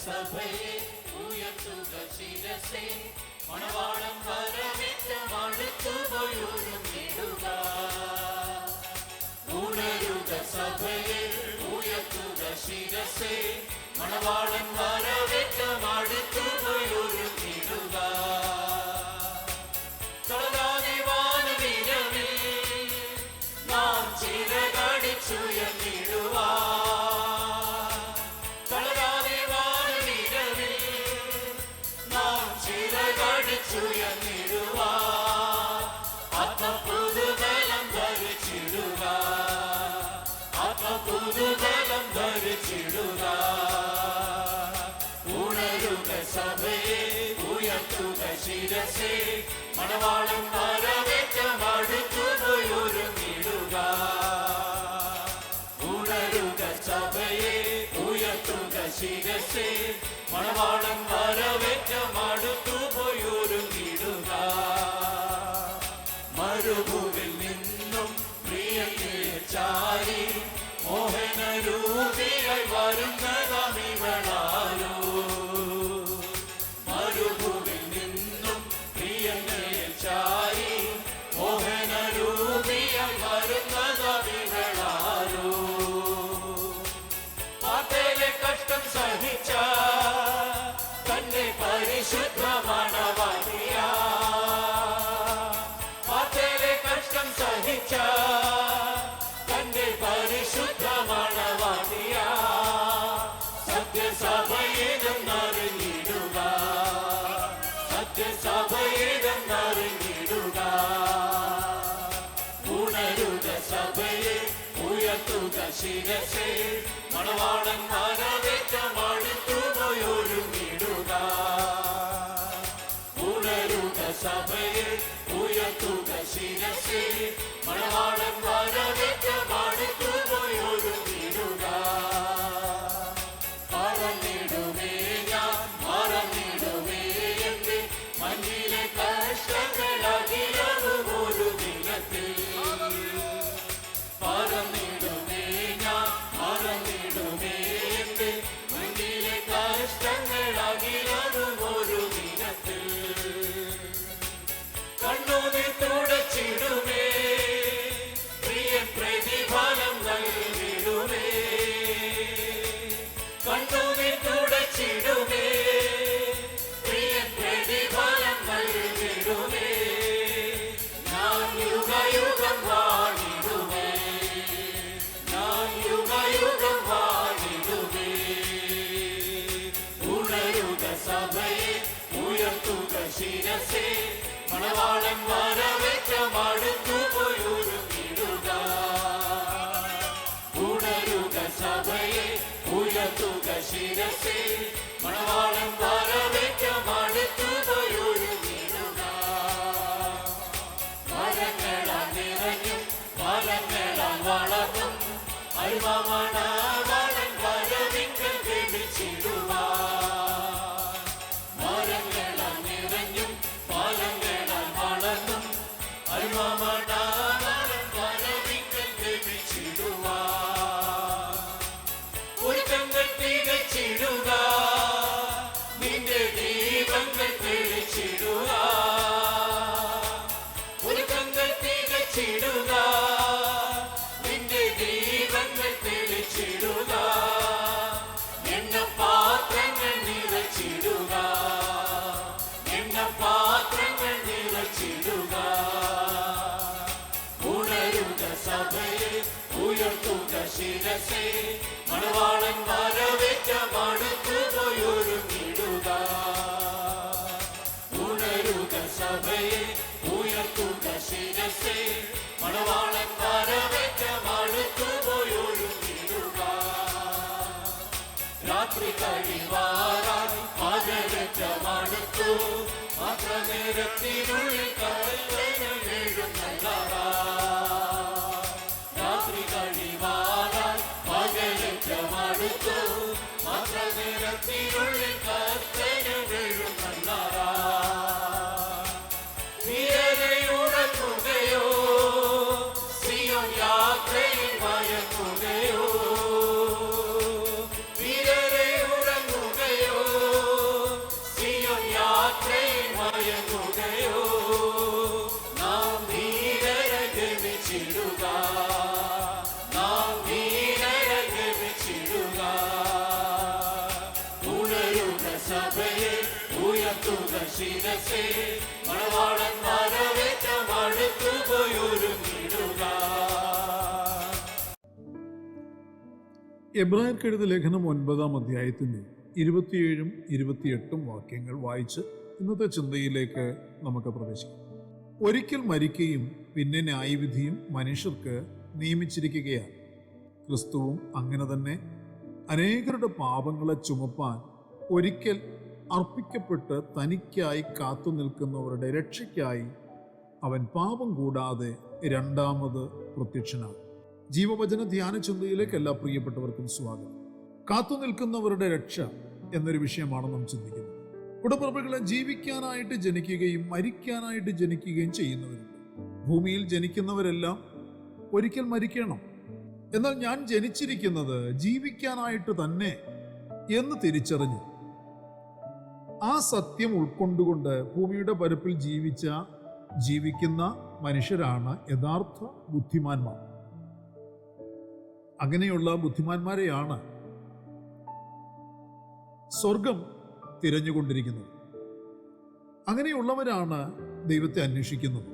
സഭയെ ഉയർത്തുക ശിരസേ, മണവാളൻ വരവേറ്റമടുത്തുപോയൊരുങ്ങിടുക. ഉണരുക സഭയെ ഉയർത്തുക ശിരസേ, മണവാളൻ വരവേറ്റമടുത്തുപോയൊരുങ്ങിടുക. തളരാതെ വാനവിരവിൽ നാം ചിറകടിച്ചുയർന്നിടുവാൻ. ആത്മപുതുബലം ധരിച്ചിടുക, ആത്മപുതുബലം ധരിച്ചിടുക. ഉണരുക സഭയെ ഉയർത്തുക ശിരസേ, മണവാളൻ വരവേറ്റമടുത്തുപോയൊരുങ്ങിടുക. ഉണരുക സഭയെ ഉയർത്തുക ശിരസേ, മണവാളൻ വരവേറ്റമടുത്തുപോയൊരുങ്ങിടുക. മരുഭൂവിൽ നിന്നും പ്രിയനെ ചാരി മോഹനരൂപിയായി വരുന്നതാമിവളാരോ. മരുഭൂവിൽ നിന്നും പ്രിയനെ ചാരി മോഹനരൂപിയായി വരുന്നതാമിവളാരോ. പാതയിലെ കഷ്ടം സഹിച്ച തന്റെ പരിശുദ്ധ മണവാട്ടിയാ, സഹിച്ച തന്റെ പരിശുദ്ധ മണവാട്ടിയാ. സത്യസഭയെന്നറിഞ്ഞിടുക, സത്യസഭയെന്നറിഞ്ഞിടുക. ഉണരുക സഭയെ ഉയർത്തുക ശിരസേ, മണവാളൻ വരവേറ്റമടുത്തുപോയൊരുങ്ങിടുക. ഉണരുക സഭയെ ഉയർത്തുക ശിരസേ, മണവാളൻ വരവേറ്റമടുത്തുപോയൊരുങ്ങിടുക. മറന്നിടുമേ ഞാൻ, മറന്നിടുമേ എന്റെ മഞ്ഞിലെ കഷ്ടങ്ങളകിലവും ഒരു ദിനത്തിൽ. മറന്നിടുമേ ഞാൻ, മറന്നിടുമേ എന്റെ മഞ്ഞിലെ കഷ്ടങ്ങളകിലവും ഒരു ദിനത്തിൽ. കണ്ണുനീർ തുടച്ചിടുമേ, പ്രിയൻ പ്രതിഫലം നൽകിടുമേ. കണ്ണുനീർ തുടച്ചിടുമേ, പ്രിയൻ പ്രതിഫലം നൽകിടുമേ. ഞാൻ യുഗയുഗം വാണിടുമേ, ഞാൻ യുഗയുഗം വാണിടുമേ. ഉണരുക സഭയെ ഉയർത്തുക ശിരസേ, മണവാളൻ വരവേറ്റമടുത്തുപോയൊരുങ്ങിടുക. ഉണരുക സഭയെ ഉയർത്തുക ശിരസേ, മണവാളൻ വരവേറ്റമടുത്തുപോയൊരുങ്ങിടുക. മരങ്ങളാൽ നിറഞ്ഞും ഫലങ്ങളാൽ വളർന്നും അരുമമണവാളൻ വരവിങ്കൽ ഗമിച്ചിടുവാൻ. മരങ്ങളാൽ നിറഞ്ഞും ഫലങ്ങളാൽ വളർന്നും അരുമമണവാളൻ വരവിങ്കൽ ഗമിച്ചിടുവാൻ. ഒരുക്കങ്ങൾ തികച്ചിടുക, നിന്റെ ദീപങ്ങൾ തെളിച്ചിടുക. ഒരുക്കങ്ങൾ തികച്ചിടുക, നിന്റെ ദീപങ്ങൾ തെളിച്ചിടുക. എണ്ണ പാത്രങ്ങൾ നിറച്ചിടുക, എണ്ണ പാത്രങ്ങൾ നിറച്ചിടുക. ഉണരുക സഭയെ ഉയർത്തുക ശിരസേ, മണവാളൻ വരവേറ്റമടുത്തുപോയൊരുങ്ങിടുക. ഉണരുക സഭയെ ഉയർത്തുക ശിരസേ, മണവാളൻ വരവേറ്റമടുത്തുപോയൊരുങ്ങിടുക. രാത്രി കഴിവാറായി പകരറ്റമടുത്തു, മാത്രനേരത്തിനുള്ളിൽ കൽപ്പന എഴുന്നള്ളാറാ. രാത്രി കഴിവാറായി പകരറ്റമടുത്തു, മാത്രനേരത്തിനുള്ളിൽ കൽപ്പന എഴുന്നള്ളാറാ. വീരരെ ഉറങ്ങുകയോ, സിയോൻ യാത്രയിൽ മയങ്ങുകയോ. വീരരെ ഉറങ്ങുകയോ, സഭയെ ഉയർത്തുക ശിരസേ, മണവാളൻ വരവേറ്റം അടുത്തു പോയൊരുങ്ങിടുക. എബ്രായർക്കെഴുതിയ ലേഖനം 9-ാം അധ്യായത്തിൻ്റെ 27-ഉം 28-ഉം വാക്യങ്ങൾ വായിച്ച് ഇന്നത്തെ ചിന്തയിലേക്ക് നമുക്ക് പ്രവേശിക്കാം. ഒരിക്കൽ മരിക്കുകയും പിന്നെ ന്യായവിധിയും മനുഷ്യർക്ക് നിയമിച്ചിരിക്കുകയാണ്. ക്രിസ്തുവും അങ്ങനെ തന്നെ അനേകരുടെ പാപങ്ങളെ ചുമപ്പാൻ ഒരിക്കൽ അർപ്പിക്കപ്പെട്ട് തനിക്കായി കാത്തു നിൽക്കുന്നവരുടെ രക്ഷയ്ക്കായി അവൻ പാപം കൂടാതെ രണ്ടാമത് പ്രത്യക്ഷനാകും. ജീവവചന ധ്യാന ചിന്തയിലേക്ക് എല്ലാ പ്രിയപ്പെട്ടവർക്കും സ്വാഗതം. കാത്തു നിൽക്കുന്നവരുടെ രക്ഷ എന്നൊരു വിഷയമാണ് നാം ചിന്തിക്കുന്നത്. കുടപ്പിറപ്പുകളെ ജീവിക്കാനായിട്ട് ജനിക്കുകയും മരിക്കാനായിട്ട് ജനിക്കുകയും ചെയ്യുന്നവരുണ്ട്. ഭൂമിയിൽ ജനിക്കുന്നവരെല്ലാം ഒരിക്കൽ മരിക്കണം. എന്നാൽ ഞാൻ ജനിച്ചിരിക്കുന്നത് ജീവിക്കാനായിട്ട് തന്നെ എന്ന് തിരിച്ചറിഞ്ഞു ആ സത്യം ഉൾക്കൊണ്ടുകൊണ്ട് ഭൂമിയുടെ പരപ്പിൽ ജീവിക്കുന്ന മനുഷ്യരാണ് യഥാർത്ഥ ബുദ്ധിമാന്മാർ. അങ്ങനെയുള്ള ബുദ്ധിമാന്മാരെയാണ് സ്വർഗം തിരഞ്ഞുകൊണ്ടിരിക്കുന്നത്. അങ്ങനെയുള്ളവരാണ് ദൈവത്തെ അന്വേഷിക്കുന്നത്.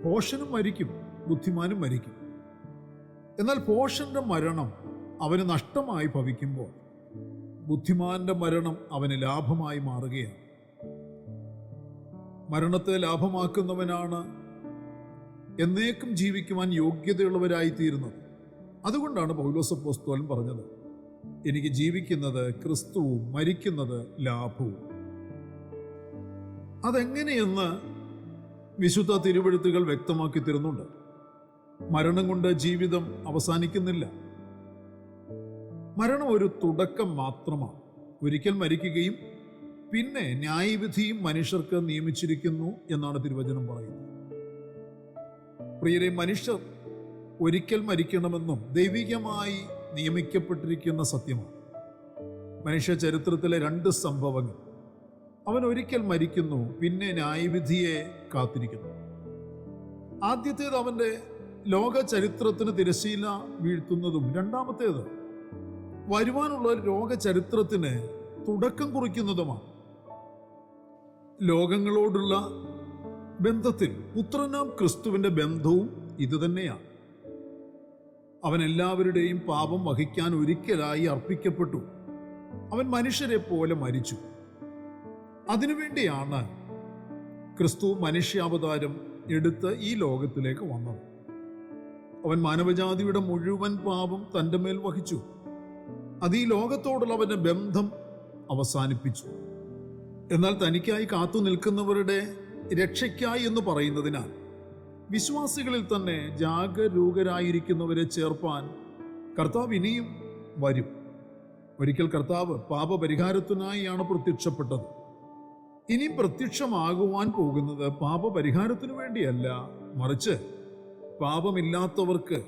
ഭോഷനും മരിക്കും, ബുദ്ധിമാനും മരിക്കും. എന്നാൽ ഭോഷന്റെ മരണം അവന് നഷ്ടമായി ഭവിക്കുമ്പോൾ ബുദ്ധിമാന്റെ മരണം അവന് ലാഭമായി മാറുകയാണ്. മരണത്തെ ലാഭമാക്കുന്നവനാണ് എന്നേക്കും ജീവിക്കുവാൻ യോഗ്യതയുള്ളവരായിത്തീരുന്നത്. അതുകൊണ്ടാണ് പൗലോസ് അപ്പോസ്തലൻ പറഞ്ഞത്, എനിക്ക് ജീവിക്കുന്നത് ക്രിസ്തുവും മരിക്കുന്നത് ലാഭവും. അതെങ്ങനെയെന്ന് വിശുദ്ധ തിരുവെഴുത്തുകൾ വ്യക്തമാക്കി തരുന്നുണ്ട്. മരണം കൊണ്ട് ജീവിതം അവസാനിക്കുന്നില്ല. മരണം ഒരു തുടക്കം മാത്രമാണ്. ഒരിക്കൽ മരിക്കുകയും പിന്നെ ന്യായവിധിയും മനുഷ്യർക്ക് നിയമിച്ചിരിക്കുന്നു എന്നാണ് തിരുവചനം പറയുന്നത്. പ്രിയരെ, മനുഷ്യർ ഒരിക്കൽ മരിക്കണമെന്നും ദൈവികമായി നിയമിക്കപ്പെട്ടിരിക്കുന്ന സത്യമാണ്. മനുഷ്യ ചരിത്രത്തിലെ 2 സംഭവങ്ങൾ, അവൻ ഒരിക്കൽ മരിക്കുന്നു, പിന്നെ ന്യായവിധിയെ കാത്തിരിക്കുന്നു. ആദ്യത്തേത് അവന്റെ ലോക ചരിത്രത്തിന് തിരശീല വീഴ്ത്തുന്നതും, രണ്ടാമത്തേത് വരുവാനുള്ള ലോക ചരിത്രത്തിന് തുടക്കം കുറിക്കുന്നതുമാണ്. ലോകങ്ങളോടുള്ള ബന്ധത്തിൽ പുത്രനാം ക്രിസ്തുവിന്റെ ബന്ധവും ഇതുതന്നെയാണ്. അവൻ എല്ലാവരുടെയും പാപം വഹിക്കാൻ ഒരിക്കലായി അർപ്പിക്കപ്പെട്ടു. അവൻ മനുഷ്യരെ പോലെ മരിച്ചു. അതിനുവേണ്ടിയാണ് ക്രിസ്തു മനുഷ്യാവതാരം എടുത്ത് ഈ ലോകത്തിലേക്ക് വന്നത്. അവൻ മാനവജാതിയുടെ മുഴുവൻ പാപം തൻ്റെ മേൽ വഹിച്ചു. അത് ഈ ലോകത്തോടുള്ള അവന്റെ ബന്ധം അവസാനിപ്പിച്ചു. എന്നാൽ തനിക്കായി കാത്തു നിൽക്കുന്നവരുടെ രക്ഷയ്ക്കായി എന്ന് പറയുന്നതിനാൽ വിശ്വാസികളിൽ തന്നെ ജാഗരൂകരായിരിക്കുന്നവരെ ചേർപ്പാൻ കർത്താവ് ഇനിയും വരും. ഒരിക്കൽ കർത്താവ് പാപപരിഹാരത്തിനായാണ് പ്രത്യക്ഷപ്പെട്ടത്. ഇനിയും പ്രത്യക്ഷമാകുവാൻ പോകുന്നത് പാപപരിഹാരത്തിനു വേണ്ടിയല്ല, മറിച്ച് പാപമില്ലാത്തവർക്ക്,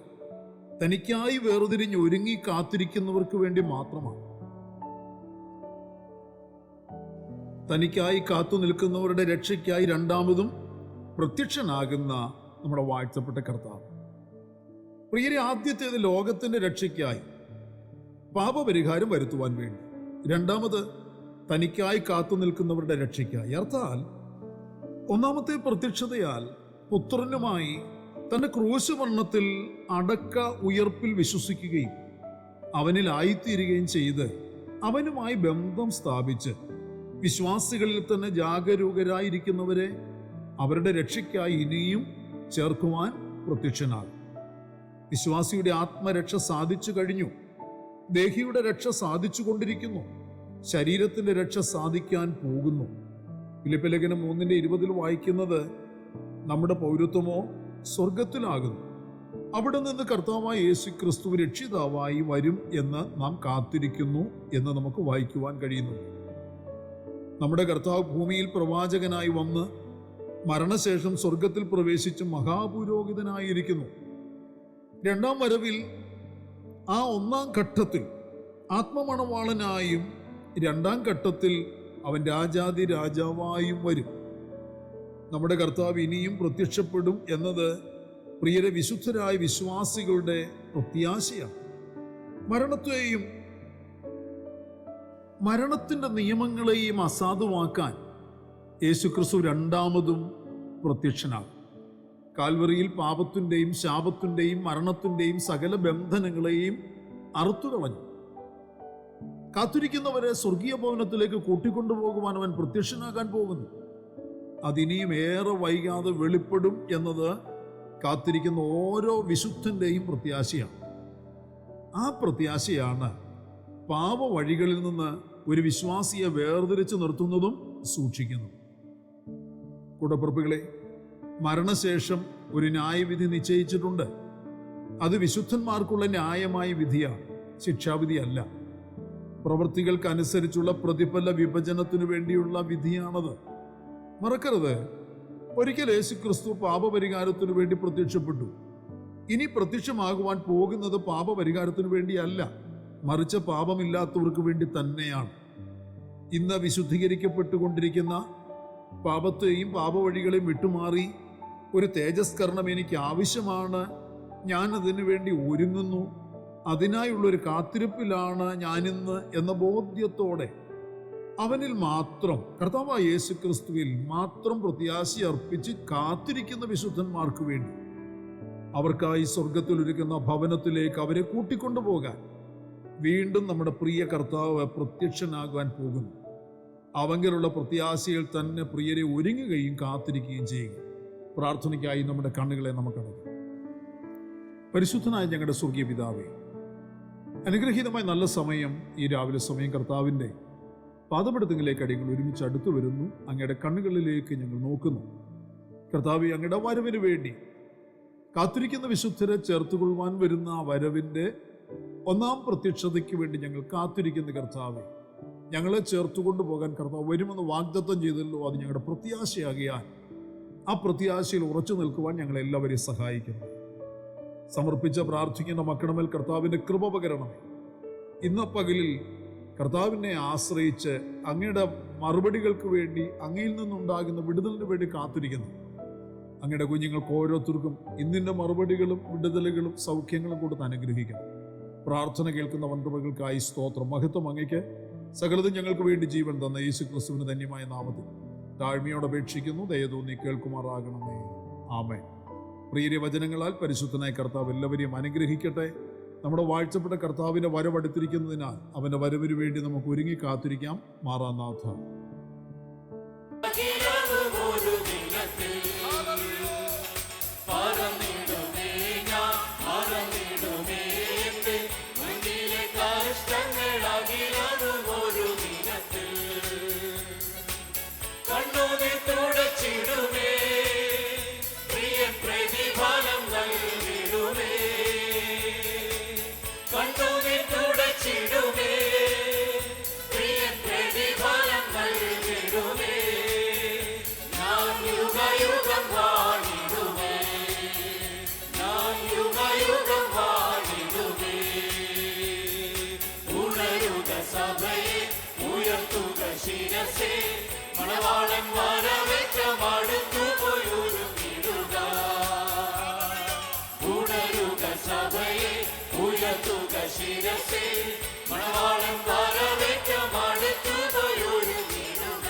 തനിക്കായി വേർതിരിഞ്ഞ് ഒരുങ്ങി കാത്തിരിക്കുന്നവർക്ക് വേണ്ടി മാത്രമാണ്. തനിക്കായി കാത്തു നിൽക്കുന്നവരുടെ രക്ഷയ്ക്കായി രണ്ടാമതും പ്രത്യക്ഷനാകുന്ന നമ്മുടെ വാഴ്ത്തപ്പെട്ട കർത്താവ്. പ്രിയരെ, ആദ്യത്തേത് ലോകത്തിന്റെ രക്ഷയ്ക്കായി പാപപരിഹാരം വരുത്തുവാൻ വേണ്ടി, രണ്ടാമത് തനിക്കായി കാത്തു നിൽക്കുന്നവരുടെ രക്ഷയ്ക്കായി. അർത്ഥാൽ ഒന്നാമത്തെ പ്രത്യക്ഷതയാൽ പുത്രനുമായി തന്റെ ക്രൂശ് മരണത്തിൽ അടക്ക ഉയർപ്പിൽ വിശ്വസിക്കുകയും അവനിലായിത്തീരുകയും ചെയ്ത് അവനുമായി ബന്ധം സ്ഥാപിച്ച് വിശ്വാസികളിൽ തന്നെ ജാഗരൂകരായിരിക്കുന്നവരെ അവരുടെ രക്ഷയ്ക്കായി ഇനിയും ചേർക്കുവാൻ പ്രത്യക്ഷനാകും. വിശ്വാസിയുടെ ആത്മരക്ഷ സാധിച്ചു കഴിഞ്ഞു. ദേഹിയുടെ രക്ഷ സാധിച്ചു കൊണ്ടിരിക്കുന്നു. ശരീരത്തിന്റെ രക്ഷ സാധിക്കാൻ പോകുന്നു. ഫിലിപ്പിയർ ലേഖനം 3:20 വായിക്കുന്നത്, നമ്മുടെ പൗരത്വമോ സ്വർഗത്തിലാകുന്നു. അവിടെ നിന്ന് കർത്താവായ യേശു ക്രിസ്തു രക്ഷിതാവായി വരും എന്ന് നാം കാത്തിരിക്കുന്നു എന്ന് നമുക്ക് വായിക്കുവാൻ കഴിയുന്നു. നമ്മുടെ കർത്താവ് ഭൂമിയിൽ പ്രവാചകനായി വന്ന് മരണശേഷം സ്വർഗത്തിൽ പ്രവേശിച്ച് മഹാപുരോഹിതനായിരിക്കുന്നു. രണ്ടാം വരവിൽ ആ ഒന്നാം ഘട്ടത്തിൽ ആത്മമണവാളനായും രണ്ടാം ഘട്ടത്തിൽ അവൻ രാജാതി രാജാവായും വരും. നമ്മുടെ കർത്താവ് ഇനിയും പ്രത്യക്ഷപ്പെടും എന്നത് പ്രിയരെ വിശുദ്ധരായ വിശ്വാസികളുടെ പ്രത്യാശയാണ്. മരണത്തെയും മരണത്തിൻ്റെ നിയമങ്ങളെയും അസാധുവാക്കാൻ യേശുക്രിസ്തു രണ്ടാമതും പ്രത്യക്ഷനാകും. കാൽവറിയിൽ പാപത്തിൻ്റെയും ശാപത്തിൻ്റെയും മരണത്തിൻ്റെയും സകല ബന്ധനങ്ങളെയും അറുത്തുകളഞ്ഞു. കാത്തിരിക്കുന്നവരെ സ്വർഗീയ ഭവനത്തിലേക്ക് കൂട്ടിക്കൊണ്ടുപോകുവാൻ അവൻ പ്രത്യക്ഷനാകാൻ പോകുന്നു. അതിനിയും ഏറെ വൈകാതെ വെളിപ്പെടും എന്നത് കാത്തിരിക്കുന്ന ഓരോ വിശുദ്ധൻ്റെയും പ്രത്യാശയാണ്. ആ പ്രത്യാശയാണ് പാപ വഴികളിൽ നിന്ന് ഒരു വിശ്വാസിയെ വേർതിരിച്ച് നിർത്തുന്നതും സൂക്ഷിക്കുന്നതും. കൂടപ്പിറപ്പുകളെ, മരണശേഷം ഒരു ന്യായവിധി നിശ്ചയിച്ചിട്ടുണ്ട്. അത് വിശുദ്ധന്മാർക്കുള്ള ന്യായമായ വിധിയാണ്, ശിക്ഷാവിധിയല്ല. പ്രവൃത്തികൾക്കനുസരിച്ചുള്ള പ്രതിഫല വിഭജനത്തിനു വേണ്ടിയുള്ള വിധിയാണത്. മറക്കരുത്, ഒരിക്കൽ യേശുക്രിസ്തു പാപപരിഹാരത്തിനു വേണ്ടി പ്രത്യക്ഷപ്പെട്ടു. ഇനി പ്രത്യക്ഷമാകുവാൻ പോകുന്നത് പാപപരിഹാരത്തിനു വേണ്ടിയല്ല, മറിച്ച് പാപമില്ലാത്തവർക്ക് വേണ്ടി തന്നെയാണ്. ഇന്ന് വിശുദ്ധീകരിക്കപ്പെട്ടുകൊണ്ടിരിക്കുന്ന പാപത്തെയും പാപവഴികളെയും വിട്ടുമാറി ഒരു തേജസ്കരണം എനിക്ക് ആവശ്യമാണ്, ഞാൻ അതിനു വേണ്ടി ഒരുങ്ങുന്നു, അതിനായുള്ളൊരു കാത്തിരിപ്പിലാണ് ഞാനിന്ന് എന്ന ബോധ്യത്തോടെ അവനിൽ മാത്രം, കർത്താവായ യേശുക്രിസ്തുവിൽ മാത്രം പ്രത്യാശ അർപ്പിച്ച് കാത്തിരിക്കുന്ന വിശുദ്ധന്മാർക്ക് വേണ്ടി അവർക്കായി സ്വർഗത്തിലൊരുക്കുന്ന ഭവനത്തിലേക്ക് അവരെ കൂട്ടിക്കൊണ്ടുപോകാൻ വീണ്ടും നമ്മുടെ പ്രിയ കർത്താവ് പ്രത്യക്ഷനാകാൻ പോകുന്നു. അവങ്കിലുള്ള പ്രത്യാശയിൽ തന്നെ പ്രിയരെ ഒരുങ്ങുകയും കാത്തിരിക്കുകയും ചെയ്യുക. പ്രാർത്ഥനയ്ക്കായി നമ്മുടെ കണ്ണുകളെ നമുക്കടയ്ക്കാം. പരിശുദ്ധനായ ഞങ്ങളുടെ സ്വർഗീയ പിതാവേ, അനുഗ്രഹീതമായ നല്ല സമയം, ഈ രാവിലെ സമയം കർത്താവിൻ്റെ പാദപീഠത്തിലേക്ക് അടിയങ്ങൾ ഒരുമിച്ച് അടുത്തു വരുന്നു. അങ്ങയുടെ കണ്ണുകളിലേക്ക് ഞങ്ങൾ നോക്കുന്നു. കർത്താവേ, അങ്ങയുടെ വരവിന് വേണ്ടി കാത്തിരിക്കുന്ന വിശുദ്ധരെ ചേർത്തുകൊള്ളുവാൻ വരുന്ന ആ വരവിൻ്റെ ഒന്നാം പ്രത്യക്ഷതയ്ക്ക് വേണ്ടി ഞങ്ങൾ കാത്തിരിക്കുന്ന കർത്താവേ, ഞങ്ങളെ ചേർത്തുകൊണ്ടു പോകാൻ കർത്താവ് വരുമെന്ന് വാഗ്ദത്തം ചെയ്തല്ലോ. അത് ഞങ്ങളുടെ പ്രത്യാശയാകിയാൽ ആ പ്രത്യാശയിൽ ഉറച്ചു നിൽക്കുവാൻ ഞങ്ങളെല്ലാവരെയും സഹായിക്കുന്നു. സമർപ്പിച്ച പ്രാർത്ഥിക്കുന്ന മക്കളുമേൽ കർത്താവിൻ്റെ കൃപ പകരണമേ. ഇന്ന പകലിൽ കർത്താവിനെ ആശ്രയിച്ച് അങ്ങയുടെ മറുപടികൾക്ക് വേണ്ടി, അങ്ങയിൽ നിന്നുണ്ടാകുന്ന വിടുതലിന് വേണ്ടി കാത്തിരിക്കുന്നു അങ്ങയുടെ കുഞ്ഞുങ്ങൾക്ക് ഓരോരുത്തർക്കും ഇന്നിൻ്റെ മറുപടികളും വിടുതലുകളും സൗഖ്യങ്ങളും കൊടുത്ത് അനുഗ്രഹിക്കണം. പ്രാർത്ഥന കേൾക്കുന്ന വൻകൃപകൾക്കായി സ്തോത്രം. മഹത്വം അങ്ങയ്ക്ക്. സകലതും ഞങ്ങൾക്ക് വേണ്ടി ജീവൻ തന്ന യേശുക്രിസ്തുവിന് ധന്യമായ നാമത്തിൽ താഴ്മയോടെ അപേക്ഷിക്കുന്നു. ദയതോന്നി കേൾക്കുമാറാകണമേ. ആമേൻ. പ്രിയ വചനങ്ങളാൽ പരിശുദ്ധനായ കർത്താവ് എല്ലാവരെയും അനുഗ്രഹിക്കട്ടെ. നമ്മുടെ വാഴ്ചപ്പെട്ട കർത്താവിൻ്റെ വരവടുത്തിരിക്കുന്നതിനാൽ അവൻ്റെ വരവിന് വേണ്ടി നമുക്ക് ഒരുങ്ങി കാത്തിരിക്കാം. മാറാനാഥ. മണവാളൻ വരവേറ്റമടുത്തു പോയൊരുങ്ങിടുക. ഉണരുക സഭയെ, ഉയർത്തുക ശിരസേ, മണവാളൻ വരവേറ്റമടുത്തു പോയൊരുങ്ങിടുക.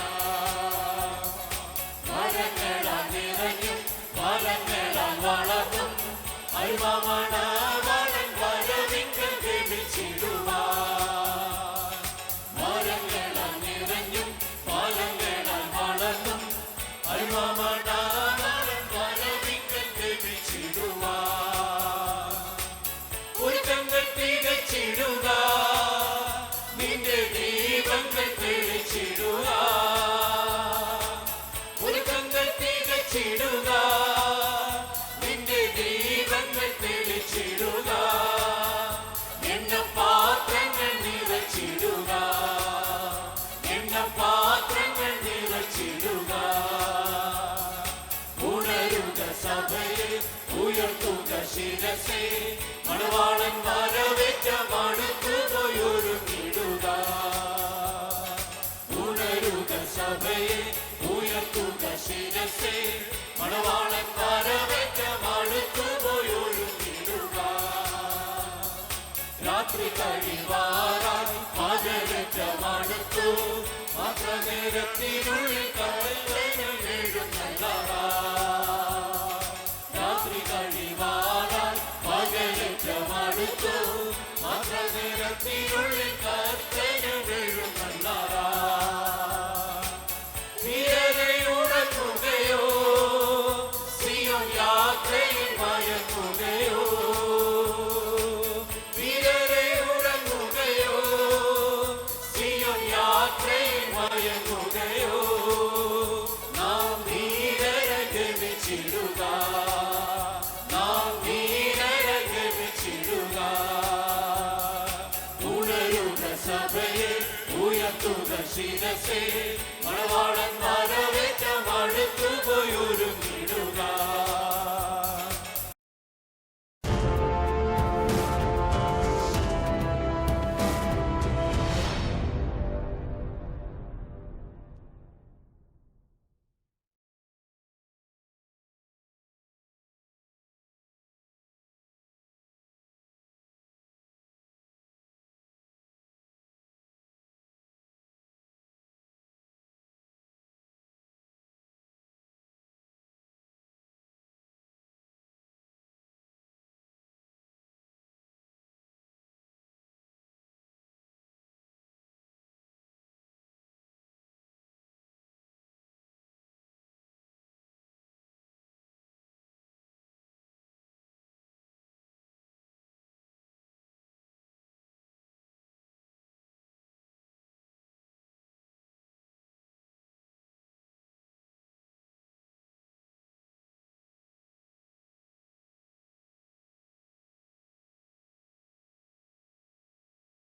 മരങ്ങളാൽ നിറഞ്ഞും മരങ്ങളാൽ വളർന്നും അൽവമണവാളൻ വരവിങ്കൽ ഗമിച്ചിടുക. ഒരുക്കങ്ങൾ തികച്ചിടുക, നിന്റെ ദീപങ്ങൾ തെളിച്ചിടുക. ഒരുക്കങ്ങൾ തികച്ചിടുക, നിന്റെ ദീപങ്ങൾ തെളിച്ചിടുക. എണ്ണ പാത്രങ്ങൾ നിറച്ചിടുക, എണ്ണ പാത്രങ്ങൾ നിറച്ചിടുക. ഉണരുക സഭയെ, ഉയർത്തുക ശിരസേ, മണവാളൻ വരവേറ്റമടുത്തു പോയൊരുങ്ങിടുക. ഉണരുക സഭയെ, ഉയർത്തുക ശിരസേ, മണവാളൻ വരവേറ്റമടുത്തു പോയൊരുങ്ങിടുക. രാത്രി കഴിവാറായി പകരറ്റമടുത്തു നേരത്തിനുള്ളിൽ കർത്തനും എഴുന്നള്ളാ. രാത്രി കഴിവാറാൽ പകലേറ്റമടുത്തു, മാത്ര നേരത്തിനുള്ളിൽ കർത്തനും എഴുന്നള്ളാ. വീരരെ ഉറങ്ങുകയോ, സിയോൻ യാത്രയിൽ മയങ്ങുകയോ, വീരരെ ഉറങ്ങുകയോ, സിയോൻ യാത്രയിൽ മയങ്ങുകയോ, നാം വീരരെ ഗമിച്ചിടുക, നാം വീരരെ ഗമിച്ചിടുക. ഉണരുക സഭയെ, ഉയർത്തുക ശിരസേ,